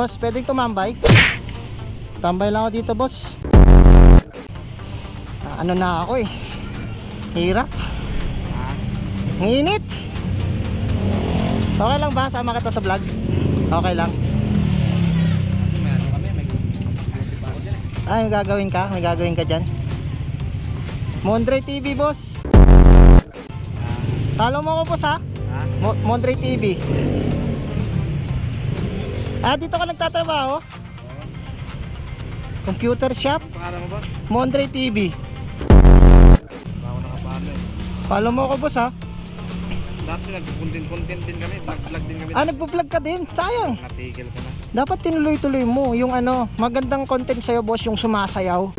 Boss, pwedeng tumambay? Tambay lang ako dito, boss. Ano na ako eh. Hirap. Nginit. Okay lang ba? Sama kita sa vlog? Okay lang. May gagawin ka? May gagawin ka dyan? Mondre TV, boss. Follow mo ko, boss, ha? Mondre TV. Dito ka nagtatrabaho? Computer shop? Pangalan mo ba? Mondre TV. Ako nakapalo eh. Follow mo ko, boss, ha? Dati nag-content din kami, vlog din kami. Nagpo-vlog ka din? Sayang. Natigil ko na. Dapat tinuloy-tuloy mo yung ano, magandang content sa'yo, boss, yung sumasayaw.